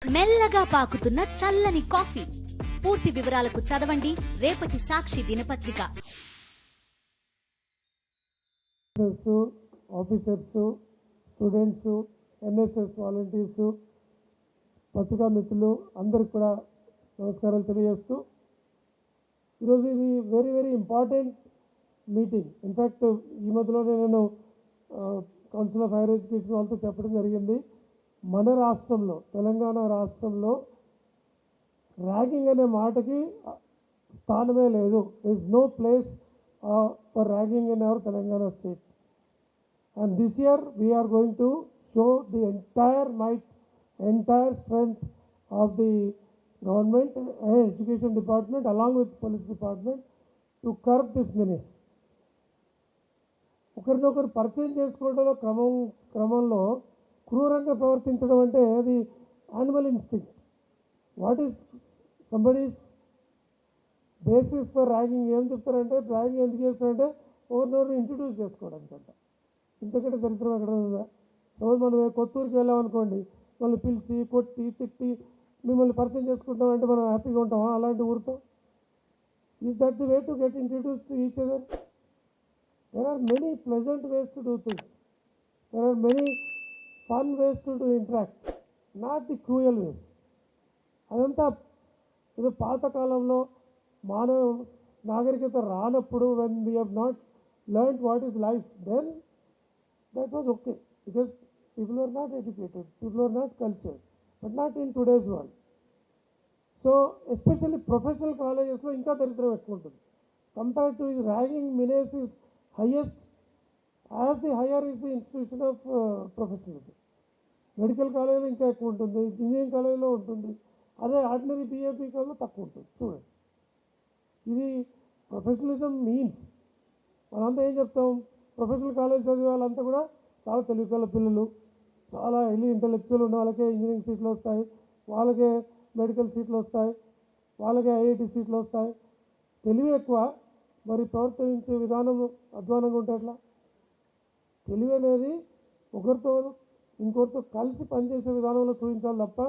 మెల్లగా పాకుతున్న చల్లని కాఫీ. పూర్తి వివరాలకు చదవండి రేపటి సాక్షి దినపత్రిక. ఆఫీసర్స్, స్టూడెంట్స్, ఎన్ఎస్ఎస్ వాలంటీర్స్, పత్రికా మిత్రులు అందరికి కూడా నమస్కారాలు తెలియజేస్తూ ఈరోజు ఇది very very important meeting. In fact ఈ మధ్యలోనే నేను కౌన్సిల్ ఆఫ్ హైయర్ ఎడ్యుకేషన్ వాళ్ళతో చెప్పడం జరిగింది, మన రాష్ట్రంలో తెలంగాణ రాష్ట్రంలో ర్యాగింగ్ అనే మాటకి స్థానమే లేదు. There is no place for ragging in our Telangana state. And this year we are going to show the entire might, entire strength of the government and education department along with police department to curb this menace. ఒకరినొకరు పరిచయం చేసుకోవడంలో క్రమంలో క్రూరంగా ప్రవర్తించడం అంటే అది animal instinct. What is somebody's basis for ragging? ఏం చెప్తారంటే ర్యాగింగ్ ఎందుకు చేస్తారంటే ఎవరినెవరు ఇంట్రడ్యూస్ చేసుకోవడానికంట. ఇంతకంటే దరిద్రం ఎక్కడ ఉందా? రోజు మనం కొత్తూరుకి వెళ్ళామనుకోండి, వాళ్ళు పిలిచి కొట్టి తిట్టి మిమ్మల్ని పరిచయం చేసుకుంటామంటే మనం హ్యాపీగా ఉంటామా? అలాంటి ఊరితో is that the way to get introduce to each other? There are many pleasant ways to do things. There are many fun ways to do interact, not the cruel ways. అదంతా ఇది పాతకాలంలో మానవ నాగరికత రానప్పుడు, when we have not learned what is life, then that was okay because people were not educated, people were not cultured, but not in today's world. So especially professional colleges lo inka daridram ekku untundi. Compared to his ragging menace is highest as the higher is the institution of professionalism. Medical college lo inka ekku untundi, engineering college lo untundi, ade ordinary BAP college lo takku untundi. Students, ఇది professionalism means మనంతా ఏం చెప్తాం, professional college చదివే వాళ్ళంతా కూడా చాలా తెలివికల పిల్లలు, చాలా ఇంటలెక్చువల్ ఉన్న వాళ్ళకే ఇంజనీరింగ్ సీట్లు వస్తాయి, వాళ్ళకే మెడికల్ సీట్లు వస్తాయి, వాళ్ళకే ఐఐటి సీట్లు వస్తాయి. తెలివి ఎక్కువ, మరి ప్రవర్తించే విధానం అధ్వానంగా ఉంటే ఎట్లా? తెలివి అనేది ఒకరితో ఇంకొకరితో కలిసి పనిచేసే విధానంలో చూపించాలి తప్ప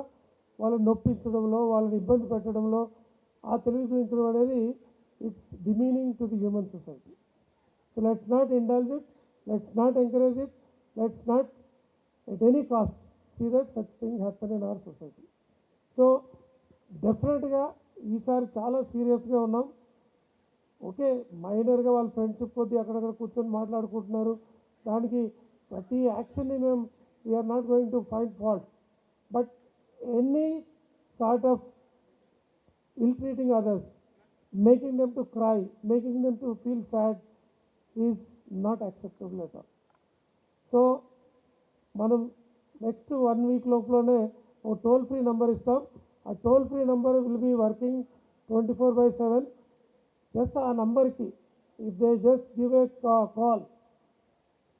వాళ్ళని నొప్పించడంలో, వాళ్ళని ఇబ్బంది పెట్టడంలో ఆ తెలివి చూపించడం అనేది it's demeaning to the human society. So let's not indulge it, let's not encourage it, let's not at any cost see that such thing happen in our society. So డెఫినెట్గా ఈసారి చాలా సీరియస్గా ఉన్నాం. ఓకే, మైనర్గా వాళ్ళ ఫ్రెండ్షిప్ కొద్దీ అక్కడక్కడ కూర్చొని మాట్లాడుకుంటున్నారు, దానికి ప్రతి యాక్షన్ని మేము we are not going to find fault, but any sort of ill treating others, making them to cry, making them to feel sad is not acceptable at all. So మనం నెక్స్ట్ 1 వీక్ లోపలనే ఒక టోల్ ఫ్రీ నెంబర్ ఇస్తాం. ఆ toll free number will be working 24/7. Just ఆ నెంబర్కి if they just give a call,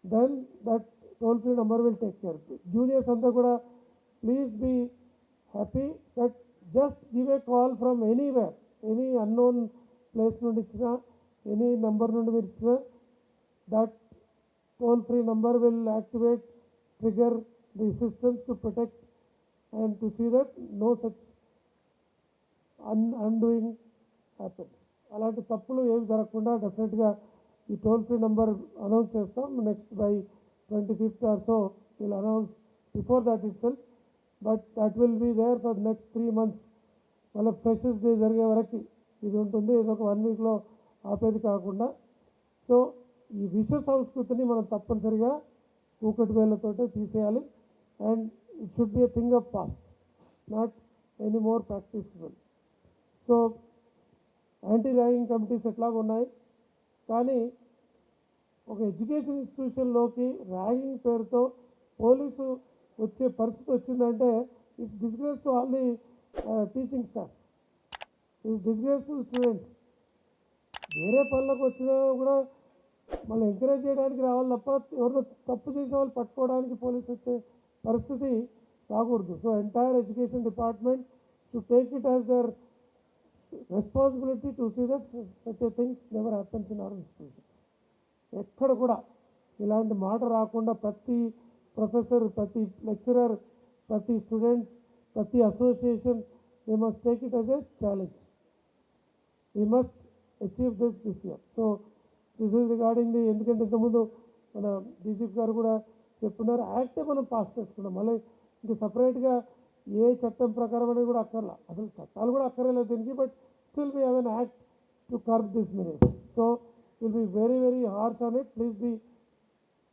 then that toll free number will take care. Juniors అంతా కూడా please be happy that just give a call from anywhere, any unknown place నుండి ఇచ్చినా, any number నుండి మీరు ఇచ్చినా, that toll-free number will activate, trigger the systems to protect and to see that no such undoing happens. అలాంటి తప్పులు ఏమి జరగకుండా డెఫినెట్గా ఈ టోల్ ఫ్రీ నెంబర్ అనౌన్స్ చేస్తాం. Next by 25th or so will announce before that itself, but that will be there for next 3 months. మళ్ళీ freshers day జరిగే వరకు ఇది ఉంటుంది, ఇది ఒక 1 వీక్లో ఆపేది కాకుండా. సో ఈ విశ్వ సంస్కృతిని మనం తప్పనిసరిగా కూకటి వేళ్లతోటే తీసేయాలి. And it should be a thing of past, not any more ప్రాక్టీసబుల్. So anti ragging committees ఎట్లాగ ఉన్నాయి, కానీ ఒక ఎడ్యుకేషన్ ఇన్స్టిట్యూషన్లోకి ర్యాగింగ్ పేరుతో పోలీసు వచ్చే పరిస్థితి వచ్చిందంటే it's disgrace to all the teaching staff, it's disgrace to students. వేరే పనులకు వచ్చినా కూడా మళ్ళీ ఎంకరేజ్ చేయడానికి రావాలి తప్ప ఎవరినో తప్పు చేసే వాళ్ళు పట్టుకోవడానికి పోలీసు వచ్చే పరిస్థితి రాకూడదు. So entire education department to take it as their responsibility to see that such a things never happens in our institution. ఎక్కడ కూడా ఇలాంటి మాట రాకుండా ప్రతి ప్రొఫెసర్, ప్రతి లెక్చరర్, ప్రతి స్టూడెంట్, ప్రతి association they must take it as a challenge. We must achieve this year. So this is regarding the, ఎందుకంటే ఇంతకుముందు మన డీజీపీ గారు కూడా చెప్తున్నారు, యాక్టే మనం పాస్ చేసుకున్నాం, మళ్ళీ ఇంక సపరేట్గా ఏ చట్టం ప్రకారం అనేది కూడా అక్కర్లా, అసలు చట్టాలు కూడా అక్కర్లేదు దీనికి. But still we have an act to curb this menace. So will be very very harsh on it. Please be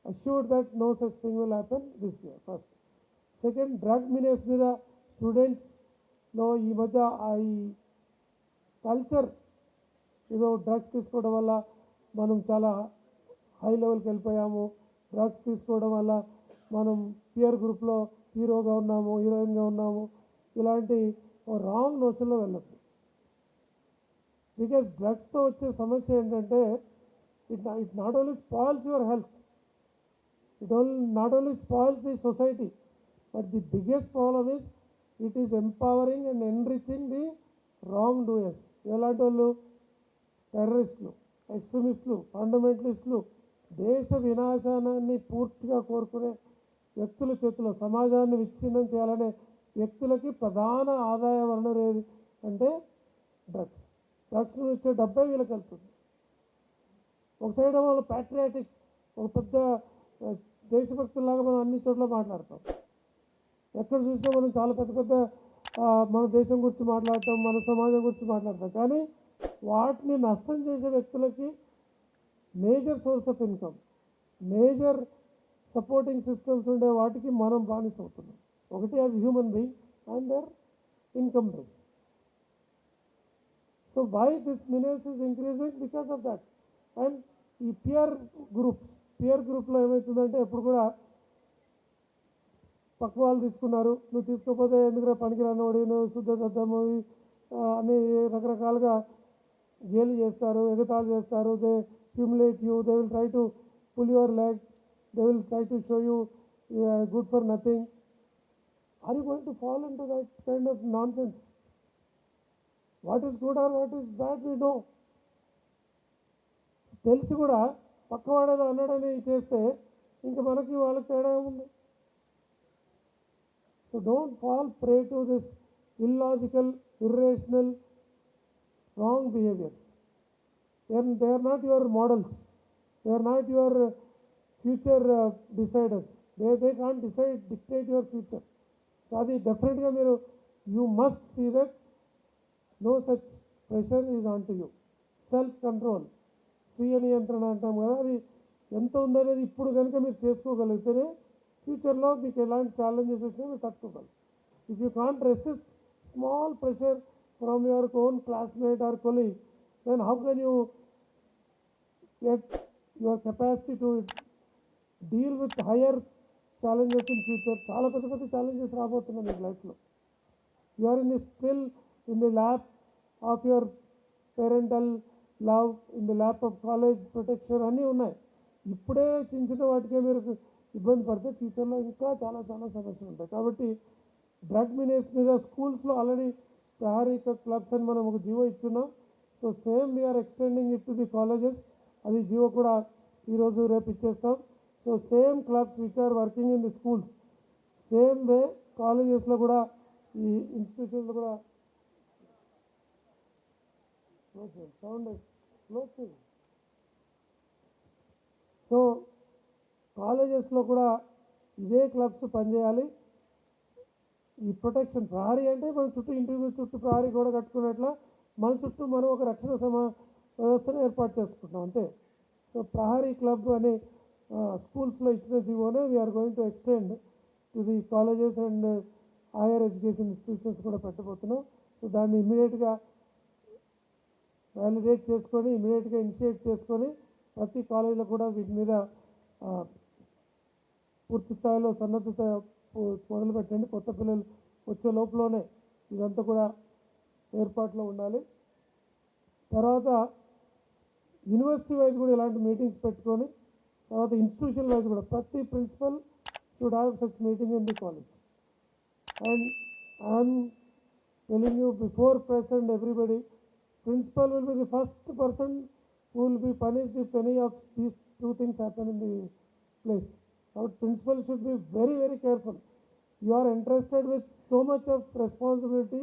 assured that no such thing will happen this year. First. Second, drug menace మీద స్టూడెంట్స్లో ఈ మధ్య ఈ culture ఏదో drugs తీసుకోవడం వల్ల మనం చాలా high లెవెల్కి వెళ్ళిపోయాము, డ్రగ్స్ తీసుకోవడం వల్ల మనం పియర్ గ్రూప్లో హీరోగా ఉన్నాము, హీరోయిన్గా ఉన్నాము, ఇలాంటి రాంగ్ నోషన్లో వెళ్ళొద్దు. బికాజ్ డ్రగ్స్తో వచ్చే సమస్య ఏంటంటే it not only spoils your health, it not only spoils the society, but the biggest problem is it is empowering and enriching the wrongdoers. ఎలాంటి వాళ్ళు? టెర్రరిస్టులు, ఎక్స్ట్రీమిస్టులు, ఫండమెంటలిస్టులు, దేశ వినాశానాన్ని పూర్తిగా కోరుకునే వ్యక్తుల చేతిలో సమాజాన్ని విచ్ఛిన్నం చేయాలనే వ్యక్తులకి ప్రధాన ఆదాయ వనరు ఏది అంటే డ్రగ్స్. డ్రగ్స్ నుంచి వచ్చే డబ్బే వీళ్ళకి వెళ్తుంది. ఒక సైడ్ వాళ్ళు ప్యాట్రియాటిక్, ఒక పెద్ద దేశభక్తుల్లాగా మనం అన్ని చోట్ల మాట్లాడతాం, ఎక్కడ చూసినా మనం చాలా పెద్ద పెద్ద మన దేశం గురించి మాట్లాడతాం, మన సమాజం గురించి మాట్లాడతాం. కానీ వాటిని నష్టం చేసే వ్యక్తులకి major source of income, major supporting systems ఉండే వాటికి మనం బానిస అవుతున్నాం. ఒకటి as human being and their income base. So why this menace is increasing? Because of that. And ఈ పియర్ గ్రూప్లో ఏమవుతుందంటే ఎప్పుడు కూడా పక్క వాళ్ళు తీసుకున్నారు, నువ్వు తీసుకోకపోతే ఎందుకు పనికిరానోడి, నువ్వు శుద్ధ సద్దము అని రకరకాలుగా గేలి చేస్తారు, ఎగతాళి చేస్తారు. They humiliate you, they will try to pull your leg, they will try to show you good for nothing. Are you going to fall into that kind of nonsense? What is good or what is bad we know. తెలిసి కూడా పక్కవాడేదో అన్నాడని చేస్తే ఇంకా మనకి వాళ్ళకి తేడా ఉంది. So don't fall prey to this illogical, irrational, wrong behaviours. They are not your models, they are not your future deciders. They can't dictate your future. So అది డెఫినెట్గా మీరు you must see that no such pressure is on to you. Self control, స్వీయ నియంత్రణ అంటాం కదా, అది ఎంత ఉందనేది ఇప్పుడు కనుక మీరు చేసుకోగలిగితేనే ఫ్యూచర్లో మీకు ఎలాంటి ఛాలెంజెస్ వచ్చినా మీరు తట్టుకోగలరు. If you can't resist small pressure from your own classmate or colleague, then how can you get your capacity to deal with higher challenges in future? చాలా పెద్ద పెద్ద ఛాలెంజెస్ రాబోతున్నాయి మీకు లైఫ్లో. You are still in the lap of your parental love, in the lap of college protection అన్నీ ఉన్నాయి. ఇప్పుడే చిన్న చిన్న వాటికే మీరు ఇబ్బంది పడితే ఫ్యూచర్లో ఇంకా చాలా చాలా సమస్యలు ఉంటాయి. కాబట్టి డ్రగ్ మినేస్ మీద స్కూల్స్లో ఆల్రెడీ ప్రహారీ క్లబ్స్ అని మనం ఒక జీవో ఇస్తున్నాం. So same we are extending it to the colleges. అది జీవో కూడా ఈరోజు రేపు ఇచ్చేస్తాం. So same clubs which are working in the schools, same way కాలేజెస్లో కూడా ఈ ఇన్స్టిట్యూషన్లో కూడా సౌండ్ క్లోజ్ చేయండి. సో కాలేజెస్లో కూడా ఇదే క్లబ్స్ పనిచేయాలి. ఈ ప్రొటెక్షన్ ప్రహరీ అంటే మన చుట్టూ ఇంటి చుట్టూ ప్రహరీ కూడా కట్టుకున్నట్ల మన చుట్టూ మనం ఒక రక్షణ వ్యవస్థను ఏర్పాటు చేసుకుంటాం అంతే. సో ప్రహరీ క్లబ్ అనే స్కూల్స్లో ఇచ్చిన జీవోనే we are going to extend to the colleges and higher education institutions కూడా పెట్టబోతున్నాం. సో దాన్ని ఇమ్మీడియట్గా వ్యాలిడేట్ చేసుకొని ఇమీడియట్గా ఇనిషియేట్ చేసుకొని ప్రతి కాలేజీలో కూడా వీటి మీద పూర్తి స్థాయిలో సన్నద్ధత మొదలుపెట్టండి. కొత్త పిల్లలు వచ్చే లోపలనే ఇదంతా కూడా ఏర్పాట్లో ఉండాలి. తర్వాత యూనివర్సిటీ వైజ్ కూడా ఇలాంటి మీటింగ్స్ పెట్టుకొని, తర్వాత ఇన్స్టిట్యూషన్ వైజ్ కూడా ప్రతి principal should have such meeting in the college. And I'm telling you before press and everybody, principal will be the first person who will be punished if any of these two things happen in the place. Our principal should be very, very careful. You are entrusted with so much of responsibility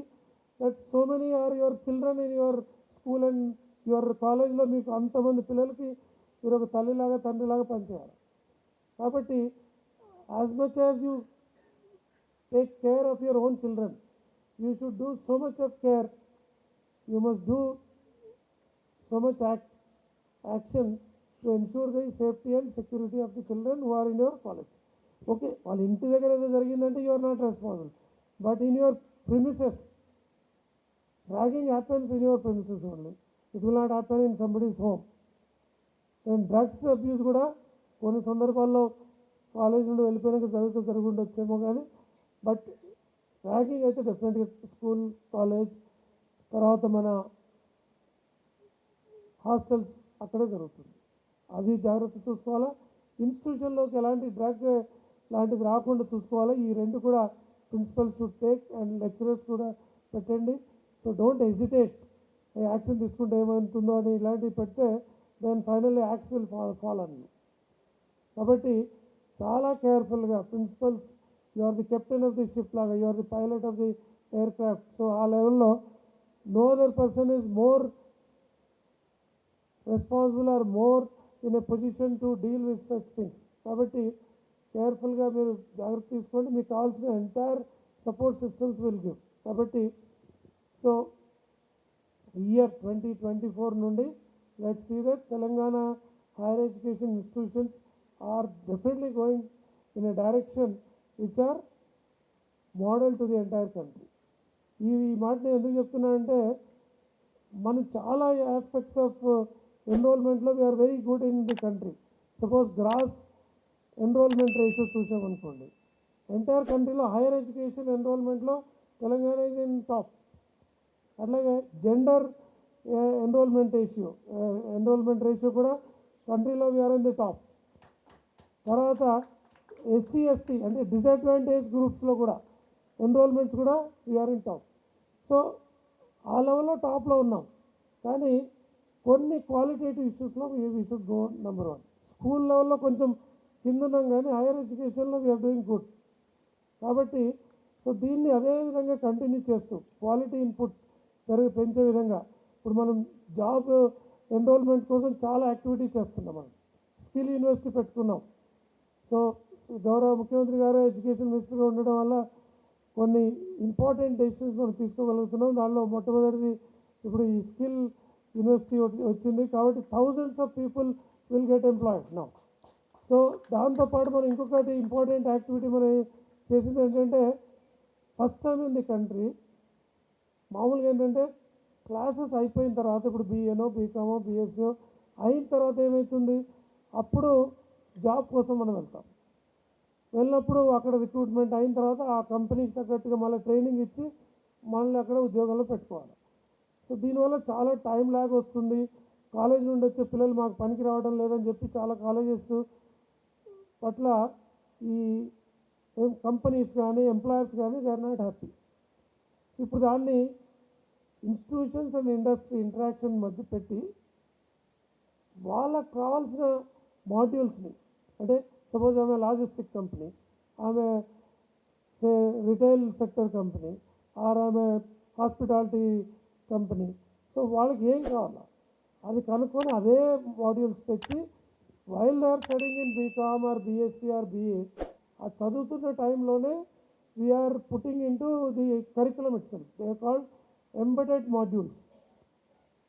that so many are your children in your school and your కాలేజ్లో మీకు అంతమంది పిల్లలకి మీరు ఒక తల్లిలాగా తండ్రిలాగా పనిచేయాలి. కాబట్టి as much as you take care of your own children, you should do so much of care, you must do so much action to ensure the safety and security of the children who are in your college. Okay, వాళ్ళ ఇంటి దగ్గర ఏదో జరిగిందంటే you are not responsible, but in your premises ragging happens in your premises only, it will not happen in somebody's home. And drugs abuse కూడా కొన్ని సందర్భాల్లో college నుండి వెళ్ళిపోయినాక జరుగుతుండొచ్చేమో కానీ, బట్ ర్యాగింగ్ అయితే డెఫినెట్గా స్కూల్, కాలేజ్, తర్వాత మన హాస్టల్స్ అక్కడే జరుగుతుంది. అది జాగ్రత్త చూసుకోవాలా. ఇన్స్టిట్యూషన్లోకి ఎలాంటి డ్రగ్ లాంటిది రాకుండా చూసుకోవాలా. ఈ రెండు కూడా principal should take and lecturers కూడా పెట్టండి. సో డోంట్ హెజిటేట్, యాక్షన్ తీసుకుంటే ఏమవుతుందో అని ఇలాంటివి పెడితే then finally acts will follow అని. కాబట్టి చాలా కేర్ఫుల్గా principals, you are the captain of the ship లాగా, you are the pilot of the aircraft. So ఆ లెవెల్లో no other person is more responsible or more in a position to deal with such things. కాబట్టి కేర్ఫుల్గా మీరు జాగ్రత్త తీసుకోండి. మీకు కావాల్సిన entire support systems will give. కాబట్టి సో ఇయర్ 2024 నుండి let's see that Telangana hire education institutions are definitely going in a direction which are model to the entire country. ఈ మాట నేను ఎందుకు చెప్తున్నానంటే, మనం చాలా ఆస్పెక్ట్స్ ఆఫ్ ఎన్రోల్మెంట్లో we are very good in the country. Suppose gross enrolment ratio చూసామనుకోండి, entire కంట్రీలో హైయర్ ఎడ్యుకేషన్ ఎన్రోల్మెంట్లో తెలంగాణ ఈజ్ ఇన్ టాప్. అట్లాగే జెండర్ ఎన్రోల్మెంట్ రేషియో కూడా కంట్రీలో వీఆర్ ఇన్ ది టాప్. తర్వాత ఎస్సీ ఎస్టీ అంటే డిసడ్వాంటేజ్ గ్రూప్స్లో కూడా ఎన్రోల్మెంట్స్ కూడా వీఆర్ ఇన్ టాప్. సో ఆ లెవెల్లో టాప్లో ఉన్నాం. కానీ కొన్ని క్వాలిటేటివ్ ఇష్యూస్లో we should go number 1. School లెవెల్లో కొంచెం కింద ఉన్నాం కానీ హైయర్ ఎడ్యుకేషన్లో వీఆర్ డూయింగ్ గుడ్. కాబట్టి సో దీన్ని అదే విధంగా కంటిన్యూ చేస్తూ క్వాలిటీ ఇన్పుట్ పెంచే విధంగా ఇప్పుడు మనం జాబ్ ఎన్రోల్మెంట్ కోసం చాలా యాక్టివిటీ చేస్తున్నాం. మనం స్కిల్ యూనివర్సిటీ పెట్టుకున్నాం. సో గౌరవ ముఖ్యమంత్రి గారు ఎడ్యుకేషన్ మినిస్టర్గా ఉండడం వల్ల కొన్ని ఇంపార్టెంట్ డెసిషన్స్ మనం తీసుకోగలుగుతున్నాం. దానిలో మొట్టమొదటిది ఇప్పుడు ఈ స్కిల్ యూనివర్సిటీ వచ్చింది. కాబట్టి thousands of people will get employed now. So దాంతోపాటు మనం ఇంకొకటి ఇంపార్టెంట్ యాక్టివిటీ మనం చేసింది ఏంటంటే, first time in the country మామూలుగా ఏంటంటే క్లాసెస్ అయిపోయిన తర్వాత ఇప్పుడు బీఏనో బీకామో బీఎస్సీఓ అయిన తర్వాత ఏమవుతుంది, అప్పుడు జాబ్ కోసం మనం వెళ్తాం. వెళ్ళినప్పుడు అక్కడ రిక్రూట్మెంట్ అయిన తర్వాత ఆ కంపెనీకి తగ్గట్టుగా మళ్ళీ ట్రైనింగ్ ఇచ్చి మనల్ని అక్కడ ఉద్యోగంలో పెట్టుకోవాలి. సో దీనివల్ల చాలా టైం ల్యాగ్ వస్తుంది. కాలేజ్ నుండి వచ్చే పిల్లలు మాకు పనికి రావడం లేదని చెప్పి చాలా కాలేజెస్ పట్ల ఈ కంపెనీస్ కానీ ఎంప్లాయర్స్ కానీ దే ఆర్ నాట్ హ్యాపీ. ఇప్పుడు దాన్ని ఇన్స్టిట్యూషన్స్ అండ్ ఇండస్ట్రీ ఇంటరాక్షన్ మధ్య పెట్టి వాళ్ళకు కావాల్సిన మాడ్యూల్స్ని, అంటే సపోజ్ ఆమె లాజిస్టిక్ కంపెనీ, ఆమె రిటైల్ సెక్టర్ కంపెనీ, ఆర్ ఆమె హాస్పిటాలిటీ కంపెనీ, సో వాళ్ళకి ఏం కావాలా అది కనుక్కొని అదే మాడ్యూల్స్ తెచ్చి while they are studying in BCom or BSc or BA ఆ చదువుతున్న టైంలోనే we are putting into the curriculum itself. They called embedded modules.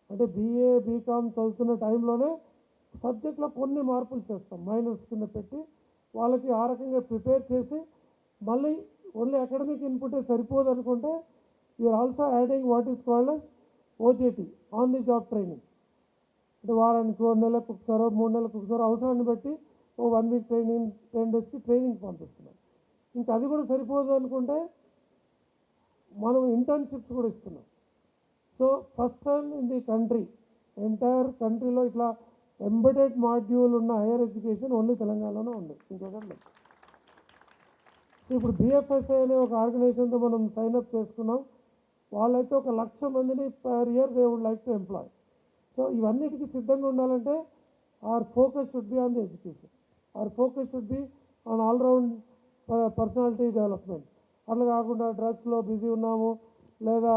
అంటే బీఏ బీకామ్ చదువుతున్న టైంలోనే సబ్జెక్ట్లో కొన్ని మార్పులు చేస్తాం, మైనర్స్ కింద పెట్టి వాళ్ళకి ఆ రకంగా ప్రిపేర్ చేసి మళ్ళీ ఓన్లీ అకాడమిక్ ఇన్పుటే సరిపోదు అనుకుంటే we are also adding what is called as OJT, on the job training. అంటే వారానికి 2 నెలలకు ఒకసారో 3 నెలలకు ఒకసారో అవసరాన్ని బట్టి 1 వీక్ ట్రైనింగ్ 10 డేస్కి ట్రైనింగ్ పంపిస్తున్నాం. ఇంకా అది కూడా సరిపోదు అనుకుంటే మనం ఇంటర్న్షిప్స్ కూడా ఇస్తున్నాం. So first time in the country, entire కంట్రీలో ఇట్లా ఎంబెడెడ్ మాడ్యూల్ ఉన్న హైయర్ ఎడ్యుకేషన్ ఓన్లీ తెలంగాణలోనే ఉంది, ఇంకొకటి లేదు. సో ఇప్పుడు బిఎఫ్ఎస్ఐ అనే ఒక ఆర్గనైజేషన్తో మనం సైన్అప్ చేసుకున్నాం. వాళ్ళైతే 1,00,000 మందిని per year they would like to employ. So ఇవన్నిటికీ సిద్ధంగా ఉండాలంటే our focus should be on the education, our focus should be on all round personality development. అట్లా కాకుండా డ్రగ్స్లో బిజీ ఉన్నాము లేదా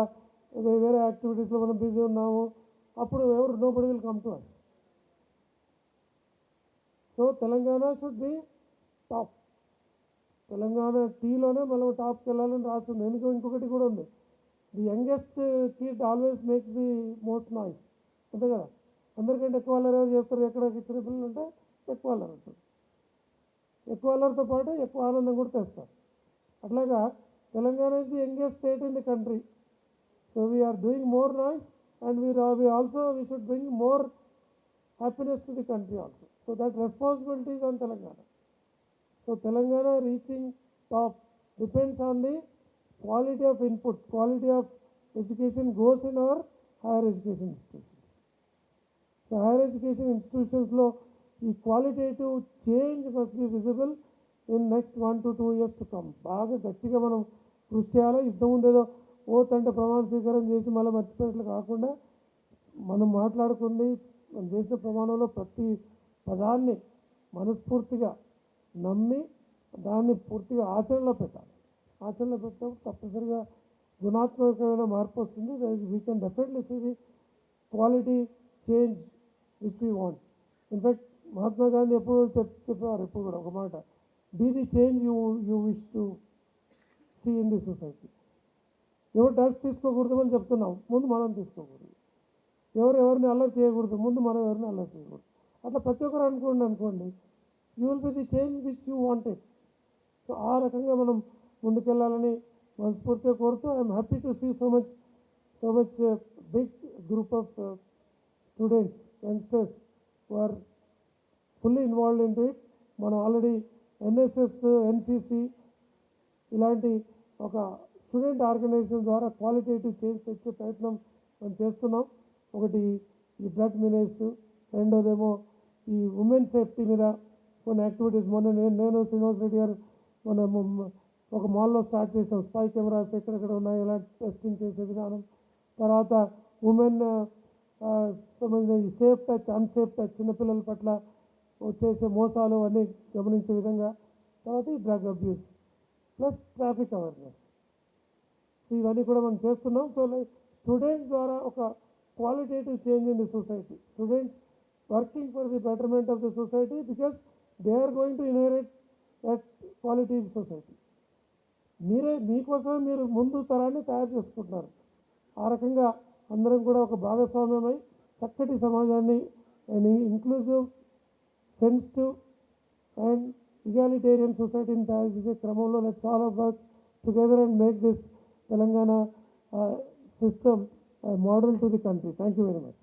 వేరే యాక్టివిటీస్లో మనం బిజీ ఉన్నాము, అప్పుడు ఎవరు nobody will come to us. So Telangana should be top. Telangana టీలోనే మనం టాప్కి వెళ్ళాలని రాస్తుంది. ఎందుకు ఇంకొకటి కూడా ఉంది, the youngest kid always makes the most noise, అంతే కదా. అందరికంటే ఎక్కువ అల్లరి ఎవరు చేస్తారు, ఎక్కడ ఇచ్చిన పిల్లలు ఉంటే ఎక్కువ అల్లరి ఉంటుంది. ఎక్కువ అల్లరితో పాటు ఎక్కువ ఆనందం కూడా తెస్తారు. అట్లాగా Telangana is the youngest state in the country. So we are doing more noise and we should bring more happiness to the country also. So that responsibility is on Telangana. So Telangana reaching top depends on the quality of input, quality of education goes in our higher education institutions. So higher education institutions lo ee qualitative change must be visible in next 1 to 2 years to come. బాగా గట్టిగా మనం కృషి చేయాలి. ఇంతకుముందు ఏదో oath అంటే ప్రమాణ స్వీకారం చేసి మళ్ళీ మర్చిపోయేట్లు కాకుండా మనం మాట్లాడుకుంది మనం చేసిన ప్రమాణంలో ప్రతి పదాన్ని మనస్ఫూర్తిగా నమ్మి దాన్ని పూర్తిగా ఆచరణలో పెట్టాలి. ఆచరణలో పెట్టినప్పుడు తప్పనిసరిగా గుణాత్మకమైన మార్పు వస్తుంది. We can definitely see the quality change which we want. In fact Mahatma Gandhi ఎప్పుడు చెప్పేవారు, ఎప్పుడు కూడా ఒక మాట, be the change you wish to see in the society. ఎవరు డ్రగ్స్ తీసుకోకూడదు అని చెప్తున్నాం, ముందు మనం తీసుకోకూడదు. ఎవరిని అల్లరి చేయకూడదు, ముందు మనం ఎవరిని అల్లరి చేయకూడదు. అట్లా ప్రతి ఒక్కరు అనుకోండి, you will be the change which you wanted. So ఆ రకంగా మనం ముందుకెళ్ళాలని మనస్ఫూర్తిగా కోరుతూ I'm happy to see so much big group of students, youngsters who are fully involved in to it. మనం ఆల్రెడీ ఎన్ఎస్ఎస్, ఎన్సిసి ఇలాంటి ఒక స్టూడెంట్ ఆర్గనైజేషన్ ద్వారా క్వాలిటేటివ్ చేంజ్ తెచ్చే ప్రయత్నం మనం చేస్తున్నాం. ఒకటి ఈ డ్రగ్ మినేజ్, రెండోదేమో ఈ ఉమెన్ సేఫ్టీ మీద కొన్ని యాక్టివిటీస్. మొన్న నేను శ్రీనివాస్ రెడ్డి గారు మనం ఒక మాల్లో స్టార్ట్ చేసాం. స్పై కెమెరాస్ ఎక్కడెక్కడ ఉన్నాయి ఎలా టెస్టింగ్ చేసే విధానం. తర్వాత ఉమెన్ సంబంధించిన ఈ సేఫ్ టచ్, అన్సేఫ్ టచ్, చిన్నపిల్లల పట్ల చేసే మోసాలు అన్నీ గమనించే విధంగా. తర్వాత ఈ drug abuse plus traffic awareness, ఇవన్నీ కూడా మనం చేస్తున్నాం. సో స్టూడెంట్స్ ద్వారా ఒక qualitative change in the society. Students working for the betterment of the society because they are going to inherit that quality in society. మీకోసమే మీరు ముందు తరాన్ని తయారు చేసుకుంటున్నారు. ఆ రకంగా అందరం కూడా ఒక భాగస్వామ్యమై చక్కటి సమాజాన్ని ఇంక్లూజివ్, సెన్సిటివ్ అండ్ egalitarian సొసైటీని తయారు చేసే క్రమంలో let's all work together and make this Telangana system a model to the country. Thank you very much.